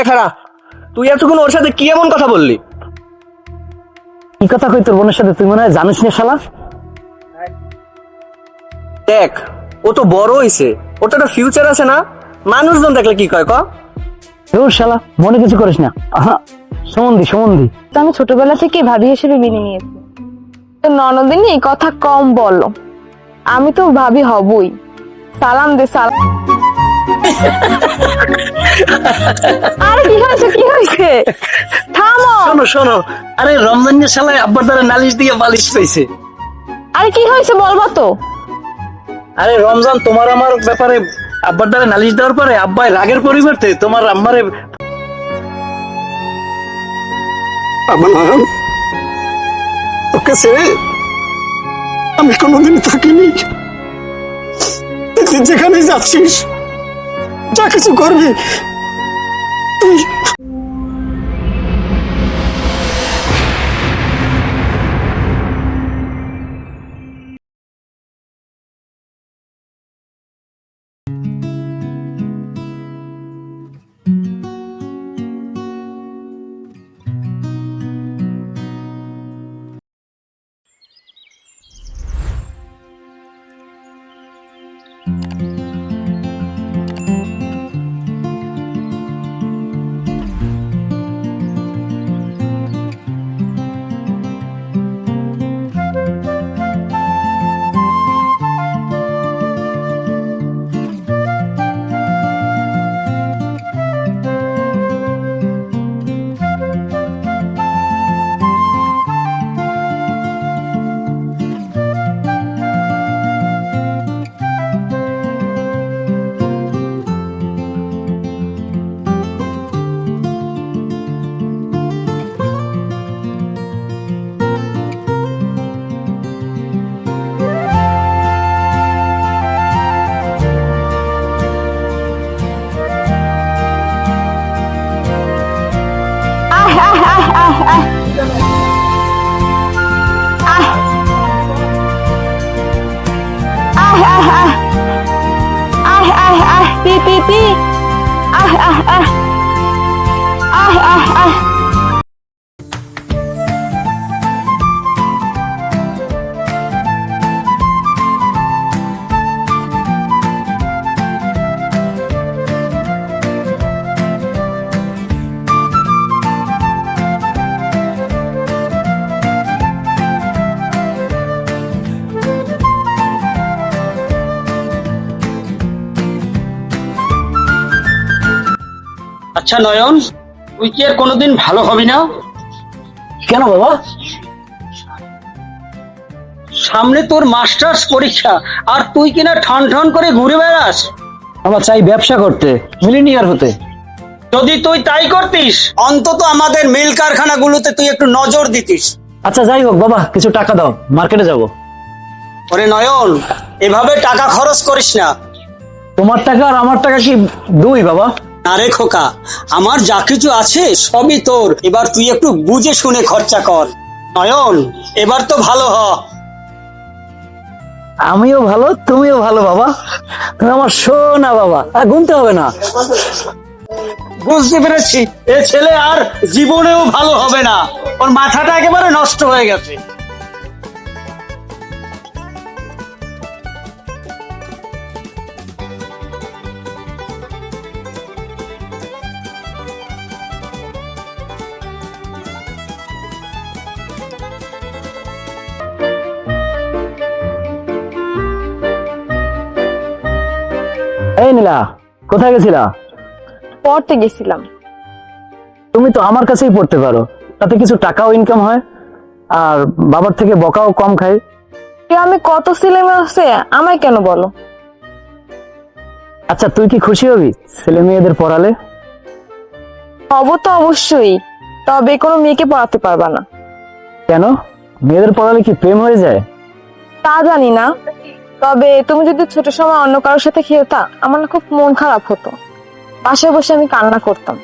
খারা, তুই এতক্ষণ ওর সাথে কি এমন কথা বললি? কি কথা কই তোর বোনের সাথে? তুই মনে হয় জানিস না শালা। দেখ, ও তো বড় হইছে, ওর তো একটা ফিউচার আছে না? মানুষজন দেখলে কি কয় ক? ধুর শালা, মনে কিছু করিস না। আহা, সমন্ধি তো আমি ছোটবেলা থেকে ভাবি হিসেবে মেনে নিয়েছি। তো ননদিনী কথা কম বলো, আমি তো ভাবি হবই। সালাম দে সালাম। আরে কি হয়েছে থামো। শোনো, আরে রমজানের শালায় আব্বার দ্বারা নালিশ দিয়ে বালিশ পাইছে। আরে কি হয়েছে বলবো তো। আরে রমজান, তোমার আমার ব্যাপারে আব্বার দ্বারা নালিশ দেওয়ার পরে আব্বাই রাগের পরিবর্তে তোমার আম্মারে তোকে ছেড়ে আমি কোনোদিন থাকিনি। তুই যেখানে যাচ্ছিস, যা কিছু করবি, তুই পি আচ্ছা নয়ন, তুই কি আর কোনোদিন ভালো হবি না? কেন বাবা? সামনে তোর মাস্টার্স পরীক্ষা, আর তুই কিনা ঠন ঠন করে ঘুরে বেড়াস। আমার চাই ব্যবসা করতে, মিলিনিয়ার হতে। যদি তুই তাই করতিস, অন্তত আমাদের মিল কারখানাগুলোতে তুই একটু নজর দিতিস। আচ্ছা যাই হোক বাবা, কিছু টাকা দাও, মার্কেটে যাব। ওরে নয়ন, এভাবে টাকা খরচ করিস না। তোমার টাকা আর আমার টাকা কি দুই বাবা? আরে খোকা, আমার যা কিছু আছে সবই তোর, এবার তুই একটু বুঝে শুনে খরচা কর। নয়ন, এবার তো ভালো হ। আমিও ভালো, তুমিও ভালো বাবা। তুমি আমার সোনা বাবা, আর গুনতে হবে না। বুঝতে পেরেছি, এ ছেলে আর জীবনেও ভালো হবে না, ওর মাথাটা একেবারে নষ্ট হয়ে গেছে। এই নীলা, কোথায় গেছিলা? পড়তে গেছিলাম। তুমি তো আমার কাছেই পড়তে পারো, তাতে কিছু টাকাও ইনকাম হয়, আর বাবার থেকে বকাও কম খাই। আমি কত ছেলে মেয়ে আছে, আমায় কেন বলো? আচ্ছা তুই কি খুশি হবি ছেলে মেয়েদের পড়ালে? হব তো অবশ্যই, তবে কোনো মেয়েকে পড়াতে পারবা না। কেন? মেয়েদের পড়ালে কি প্রেম হয়ে যায়? তা জানি না, তবে তুমি যদি ছোট সময় অন্য কারোর সাথে খেলতা, আমার না খুব মন খারাপ হতো। বাসায় বসে আমি কান্না করতাম।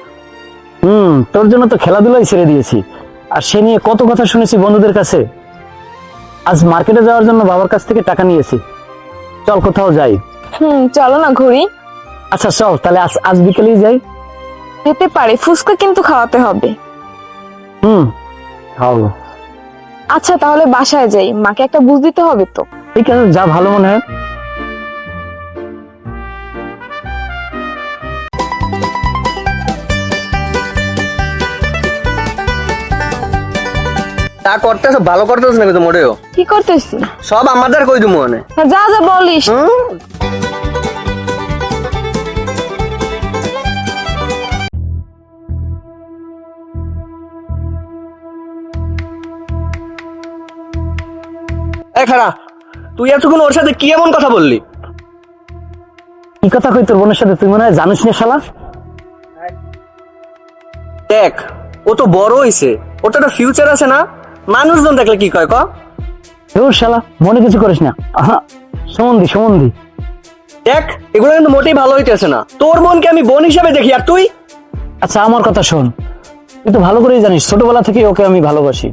তোর জন্য তো খেলাধুলাই ছেড়ে দিয়েছি, আর সে নিয়ে কত কথা শুনেছি বন্ধুদের কাছে। আজ মার্কেটে যাওয়ার জন্য বাবার কাছ থেকে টাকা নিয়েছি, চল কোথাও যাই। চলো না ঘুরি। আচ্ছা চল তাহলে, আজ বিকেলেই যাই। যেতে পারে, ফুচকা কিন্তু খাওয়াতে হবে। খাওয়াবো। আচ্ছা তাহলে বাসায় যাই, মাকে একটা বুঝ দিতে হবে তো। ঠিক আছে, যা ভালো মনে হয়। তা করতেছ, ভালো করতেছ না কিন্তু মোটেও। কি করতেছি? সব আমাদের কই দিমু মনে। যা যা বলিস। এই খারা, তুই এতক্ষণ ওর সাথে কি এমন কথা বললি? কি কথা কই তোর বোনের সাথে? তুই মনে হয় জানিস না শালা। দেখ, ও তো বড় হইছে, ওর তো একটা ফিউচার আছে না? মানুষজন দেখলে কি কয় ক? ধুর শালা, মনে কিছু করিস না। আহা, সম্বন্ধী। দেখ, এগুলো কিন্তু মোটেই ভালো হইতেছে না। তোর বোনকে আমি বোন হিসাবে দেখি, আর তুই? আচ্ছা আমার কথা শোন, তুই তো ভালো করেই জানিস ছোটবেলা থেকে ওকে আমি ভালোবাসি,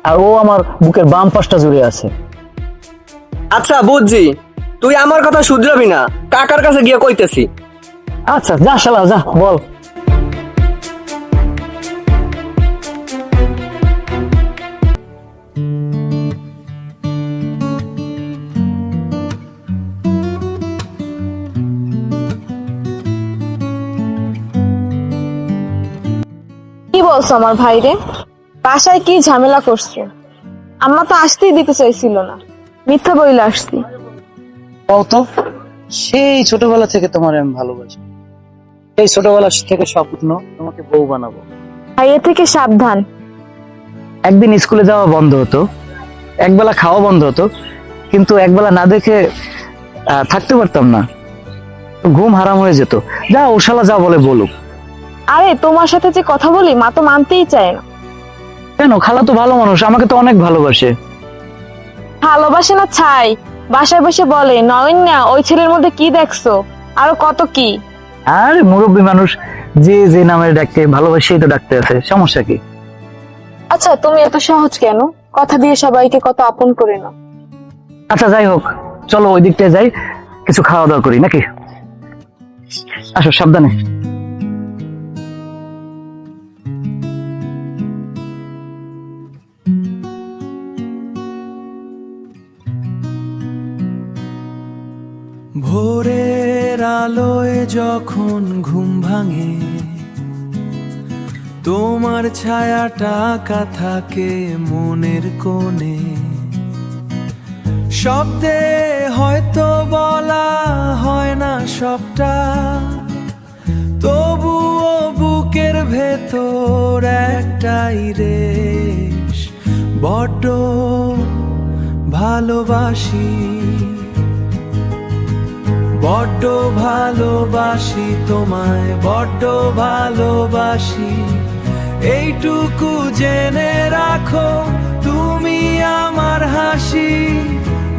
আর ও আমার বুকের বাম পাশটা জুড়ে আছে। আচ্ছা বুঝছি, তুই আমার কথা শুধরাবি না, কাকার কাছে গিয়ে কইতেছি। আচ্ছা যা শালা, যা বল। কি বলছো আমার ভাইরে? বাসায় কি ঝামেলা করছে? আম্মা তো আসতেই দিতে চাইছিল না, মিথ্যা বইলে আসছি। তো সেই ছোটবেলা থেকে তোমার আমি ভালোবাসি, সেই ছোটবেলা থেকে স্বপ্ন তোমাকে বউ বানাবো। ভাই এ থেকে সাবধান। একদিন স্কুলে যাওয়া বন্ধ হতো, একবেলা খাওয়া বন্ধ হতো, কিন্তু একবেলা না দেখে থাকতে পারতাম না, ঘুম হারাম হয়ে যেত। যা ও শালা যা বলে বলুক। আরে তোমার সাথে যে কথা বলি, মা তো মানতেই চায় না। কেন? খালা তো ভালো মানুষ, আমাকে তো অনেক ভালোবাসে। ভালোবাসে না ছাই, বাসায় বসে বলে নয়ন না ওই ছেলের মধ্যে কি দেখছো, আরো কত কি। আর মুরব্বী মানুষ, যে যে নামে ডাকতে ভালোবাসেই তো ডাকতে আছে, সমস্যা কি? আচ্ছা তুমি এত সহজ কেন? কথা দিয়ে সবাইকে কত আপন করে নাও। আচ্ছা যাই হোক, চলো ওই দিকটায় যাই, কিছু খাওয়া দাওয়া করি নাকি? আসো, সাবধানে। ভোরের আলোয় যখন ঘুম ভাঙে, তোমার ছায়াটা আঁকা থাকে মনের কোণে। শব্দে হয়তো বলা হয় না সবটা, তবুও বুকের ভেতর একটাই রেশ। বড্ড ভালোবাসি, বড্ড ভালোবাসি তোমায়, বড্ড ভালোবাসি। এইটুকু জেনে রাখো, তুমি আমার হাসি।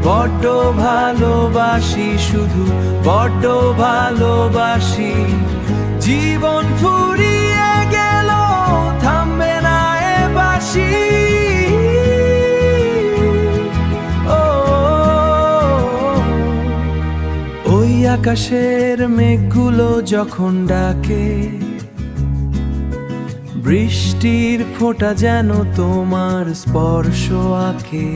বড্ড ভালোবাসি, শুধু বড্ড ভালোবাসি। জীবন ফুরিয়ে গেল, থামবে না এ বাঁশি। ওই আকাশের মেঘগুলো যখন ডাকে, বৃষ্টির ফোঁটা যেন তোমার স্পর্শ আঁকে।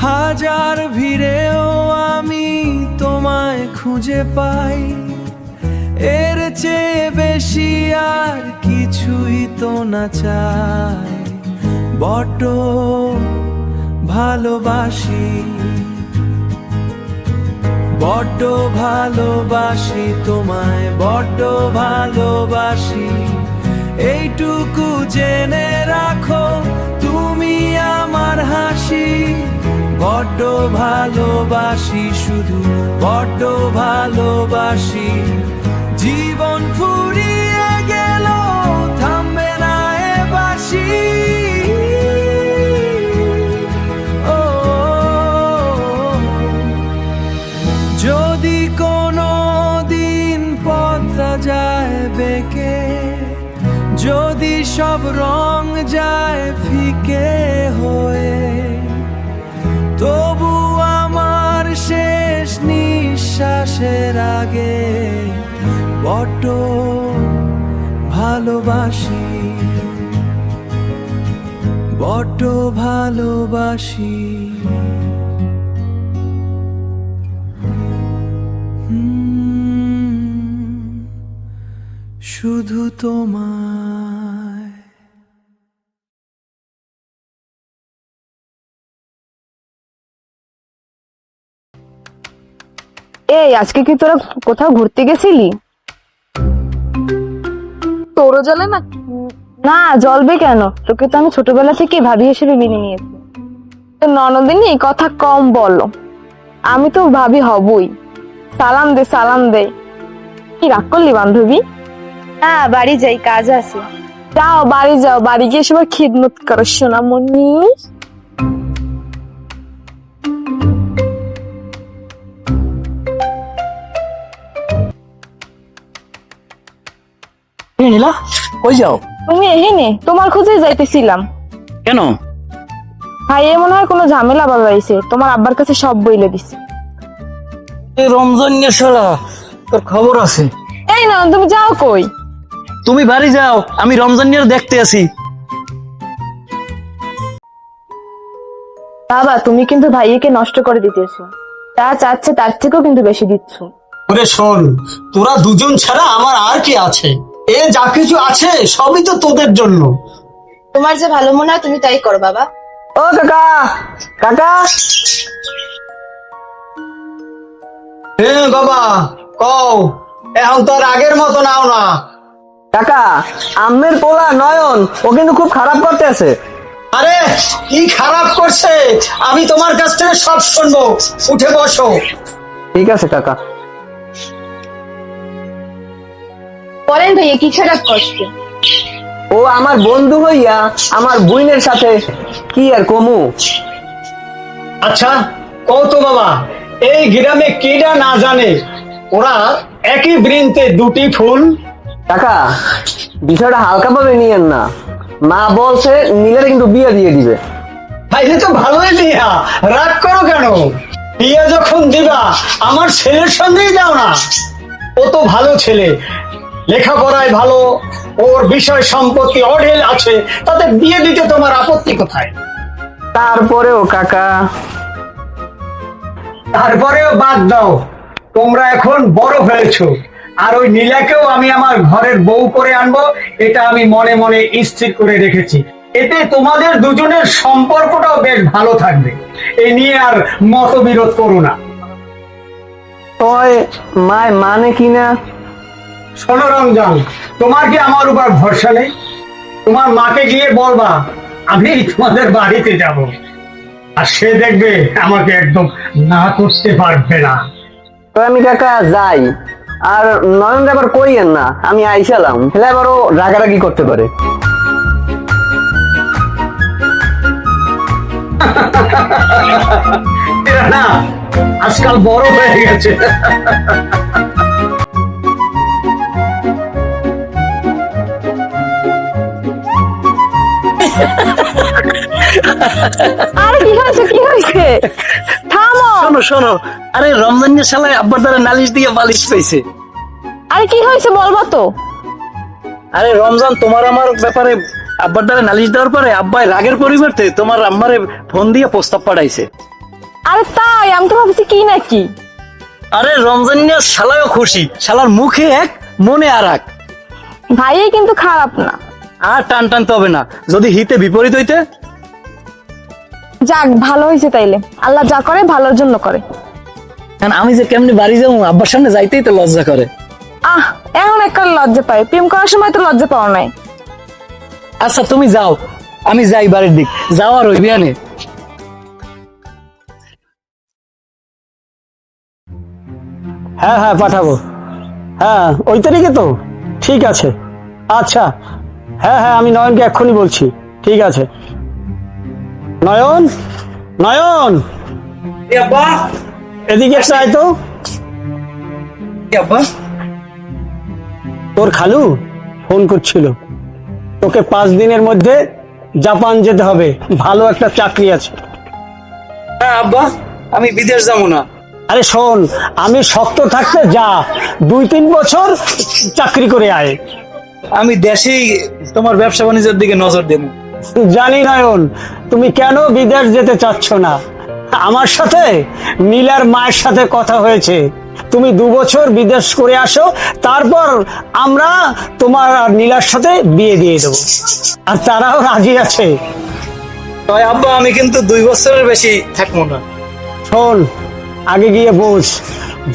হাজার ভিড়েও আমি তোমায় খুঁজে পাই, এর চেয়ে বেশি আর কিছুই তো না চাই। বড্ড ভালোবাসি, বড্ড ভালোবাসি তোমায়, বড্ড ভালোবাসি। এইটুকু জেনে রাখো, তুমি আমার হাসি। বড্ড ভালোবাসি, শুধু বড্ড ভালোবাসি। জীবন ফুরিয়ে গেল, থামবে না এ বাঁশি। যদি কোনো দিন পথটা যায় বেঁকে, যদি সব রং যায় ফিকে হয়ে, তবু আমার শেষ নিঃশ্বাসের আগে বড্ড ভালোবাসি, বড্ড ভালোবাসি। শুধু তোমায়। এই আজকে কি তোরা কোথাও ঘুরতে গেছিলি? তোরও জ্বলে না? না, জ্বলবে কেন? তোকে তো আমি ছোটবেলা থেকে ভাবি হিসেবে মেনে নিয়েছি। তো ননদিনী কথা কম বলো, আমি তো ভাবি হবই। সালাম দে, সালাম দে। কি রাগ করলি বান্ধবী? হ্যাঁ, বাড়ি যাই, কাজ আছে। যাও বাড়ি যাও, বাড়ি গিয়ে সবার খিদমত করো সোনামণি। নীলা, কই যাও? তুমি এখানে? তোমার খোঁজে যাইতেছিলাম। কেন? ভাই এ মনে হয় কোনো ঝামেলা বাজাইছে, তোমার আব্বার কাছে সব বইলে দিছে। এই রমজান নিয়ে শালা তোর খবর আছে? এই না, তুমি যাও কই? তুমি বাড়ি যাও, আমি রমজান নিয়ে দেখতে আসি। বাবা তুমি কিন্তু ভাইয়াকে নষ্ট করে দিতেছো, যা চাচ্ছে তার থেকেও কিন্তু বেশি দিচ্ছ। ওরে শোন, তোরা দুজন ছাড়া আমার আর কি আছে? এ যা কিছু আছে সবই তো তোদের জন্য। তোমার যে ভালো মনে হয় তুমি তাই করো বাবা। ও কাকা, কাকা। হ্যাঁ বাবা, কও। এখন তো আর আগের মতো নাও না। কাকা, আম্মের পোলা নয়ন ও কিন্তু খুব খারাপ করতে আছে। আরে কি খারাপ করছে আমি তোমার কাছ থেকে সব শুনবো। উঠে বসো। ঠিক আছে কাকা। বলেন ভাইয়া, কি খারাপ করছে? ও আমার বন্ধু হইয়া আমার বুইনের সাথে কি আর কমু। আচ্ছা কও তো বাবা, এই গ্রামে কেডা না জানে ওরা একই বৃন্তে দুটি ফুল? কাকা, বিষয়টা হালকা ভাবে নিয়েন না। মা বলছে নীলের কিন্তু বিয়ে দিয়ে দিবে। তাইলে তো ভালোই দিয়া, রাগ করো কেন? বিয়ে যখন দিবা আমার ছেলের সঙ্গেই দাও না। ও তো ভালো ছেলে, লেখাপড়ায় ভালো, ওর বিষয় সম্পত্তি অঢেল আছে, তাতে বিয়ে দিতে তোমার আপত্তি কোথায়? তারপরেও কাকা। তারপরেও বাদ দাও, তোমরা এখন বড় হয়েছো, আর ওই নীলাকেও আমি আমার ঘরের বউ করে আনবো, এটা আমি মনে মনে স্থির করে রেখেছি। এতে তোমাদের দুজনের সম্পর্কটাও বেশ ভালো থাকবে। এ নিয়ে আর মতবিরোধ করো না। ওই মায় মানে কিনা? শোনো রমজান, তোমার কি আমার উপর ভরসা নেই? তোমার মাকে গিয়ে বলবা আমি তোমাদের বাড়িতে যাব, আর সে দেখবে আমাকে একদম না করতে পারবে না। তো আমি কাকা যাই, আর নয়ন আবার কইয়েন না আমি আইসালাম, হেলে আবারও রাগারাগি করতে পারে। এরা না আজকাল বড় হয়ে গেছে। আরে কি হয়েছে, কি হয়েছে? থামো। শোনো শোনো, আরে রমজান নিয়ে শালা আব্বার দ্বারা নালিশ দিয়ে বালিশ পেয়েছে। আরে কি হয়েছে বলবা তো? আরে রমজান, তোমার আমার ব্যাপারে আব্বার দ্বারা নালিশ দেওয়ার পরে আব্বাই রাগের পরিবর্তে তোমার আম্মারে ফোন দিয়ে প্রস্তাব পাঠাইছে। আরে তাই? আমি তো ভাবছি কি নাকি। আরে রমজান নিয়ে শালাও খুশি, শালার মুখে এক মনে আর এক। ভাইয়া কিন্তু খারাপ না। আর টান টানতে হবে না, যদি হিতে বিপরীত হইতে। যাক ভালো হয়েছে তাইলে, আল্লাহ যা করে ভালোর জন্য করে। কারণ আমি যে কেমনি বাড়ি যাবো, আব্বার সামনে যাইতেই তো লজ্জা করে। এখন একটা লজ্জা পাই, প্রেম করার সময় তো লজ্জা পাওয়া নাই। আচ্ছা তুমি যাও, আমি যাই বাড়ির দিক। যাও আর ওই বিয়ানে। হ্যাঁ হ্যাঁ পাঠাবো। হ্যাঁ ওই তারিখে তো ঠিক আছে। আচ্ছা হ্যাঁ হ্যাঁ, আমি নয়নকে এক্ষুনি বলছি। ঠিক আছে। নয়ন, নয়ন এদিকে একটা আয় তো। তোর খালু ফোন করছিল, তোকে 5 দিনের মধ্যে জাপান যেতে হবে, ভালো একটা চাকরি আছে। হ্যাঁ আব্বা, আমি বিদেশ যাবো না। আরে শোন, আমি শক্ত থাকতে যা, 2-3 বছর চাকরি করে আয়। আমি দেশেই তোমার ব্যবসা বাণিজ্যের দিকে নজর দেবো। জানি নয়ন, তুমি কেন বিদেশ যেতে চাচ্ছ না। আমার সাথে নীলার মায়ের সাথে কথা হয়েছে, তুমি 2 বছর বিদেশ করে আসো, তারপর আমরা তোমার আর নীলার সাথে বিয়ে দিয়ে দেবো। আর তারাও রাজি আছে। তবে আব্বা আমি কিন্তু 2 বছরের বেশি থাকবো না। শোন, আগে গিয়ে বোঝ,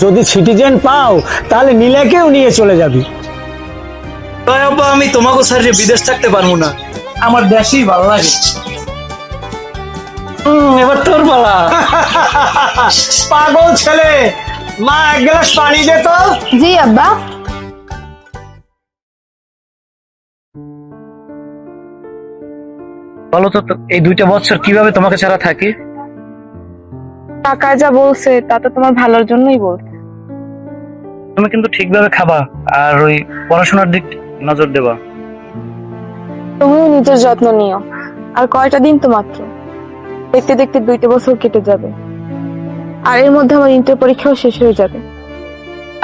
যদি সিটিজেন পাও তাহলে নীলাকেও নিয়ে চলে যাবি। তবে আব্বা আমি তোমাকে ছাড়িয়ে বিদেশ থাকতে পারবো না, আমার দেশই ভালো লাগে। এবার তোর পালা। পাগল ছেলে, মা 1 গ্লাস পানি দে তো। জি আব্বা। বলো তো এই 2টা বছর কিভাবে তোমাকে ছাড়া থাকি? কাকা যা বলছে তা তো তোমার ভালোর জন্যই বলছে। তুমি কিন্তু ঠিকভাবে খাবা আর ওই পড়াশোনার দিক নজর দেবা। তুমিও নিজের যত্ন নিও। আর কয়টা দিন তো মাত্র, দেখতে দেখতে 2টা বছর কেটে যাবে, আর এর মধ্যে আমার ইন্টার পরীক্ষাও শেষ হয়ে যাবে।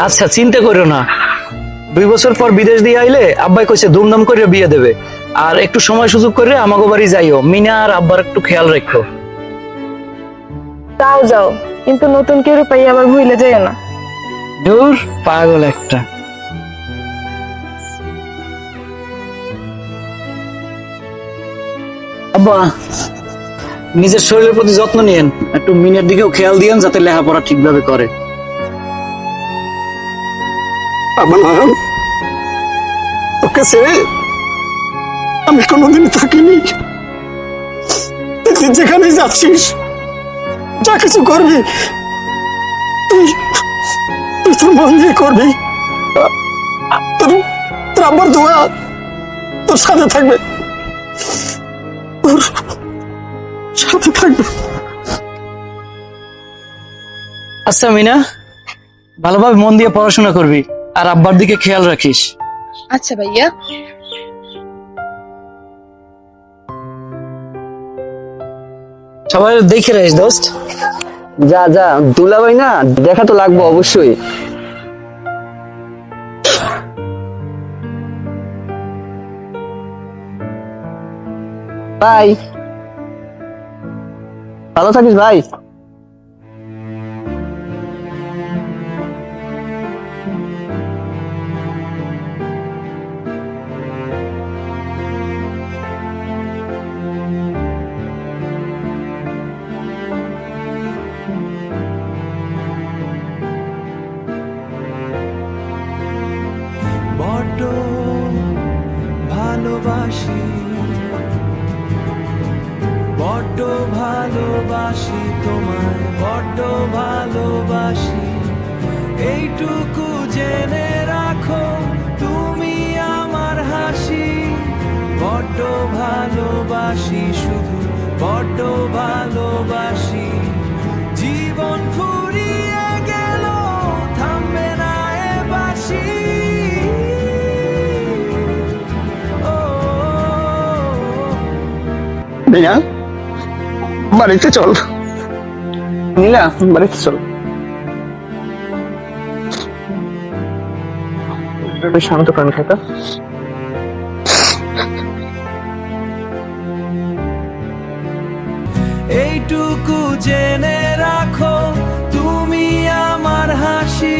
আচ্ছা চিন্তা করো না, 2 বছর পর বিদেশ দিয়ে আইলে আব্বাই কইছে ধুমধাম করে বিয়ে দেবে। আর একটু সময় সুযোগ করে আমাগো বাড়ি যাইও, মিনা আর আব্বার একটু খেয়াল রাখো। তাও যাও, কিন্তু নতুন কেউ পাই আবার ভুলে যাইও না। দূর পাগল একটা। আব্বা নিজের শরীরের প্রতি যত্ন নিয়েন, একটু মিনের দিকেও খেয়াল দিয়েন যাতে লেখাপড়া ঠিকভাবে করে। আমার নয়ন, তোকে ছেড়ে আমি কোনোদিন থাকিনি। তুই যেখানে যাচ্ছিস, যা কিছু করবি, তুই তুই তোর মন দিয়ে করবি। তোর আমার দোয়া তোর সাথে থাকবে, তোর সাথে থাকবে। আচ্ছা মিনা, ভালোভাবে মন দিয়ে পড়াশোনা করবি আর আব্বার দিকে খেয়াল রাখিস। আচ্ছা ভাইয়া। সবাই দেখে রাখিস দোস্ত। যা যা, দুলাভাই না, দেখা তো লাগবো অবশ্যই। ভাই ভালো থাকিস ভাই। বড্ড ভালোবাসি, বড্ড ভালোবাসি তোমায়, বড্ড ভালোবাসি। এইটুকু জেনে রাখো তুমি আমার হাসি। বড্ড ভালোবাসি, শুধু বড্ড ভালোবাসি। জীবন ফুরিয়ে গেল, থামবে না এ বাঁশি। মিনা, বাড়িতে চল। নীলা বাড়িতে চল। শান্ত প্রাণ থাকা। এইটুকু জেনে রাখো তুমি আমার হাসি।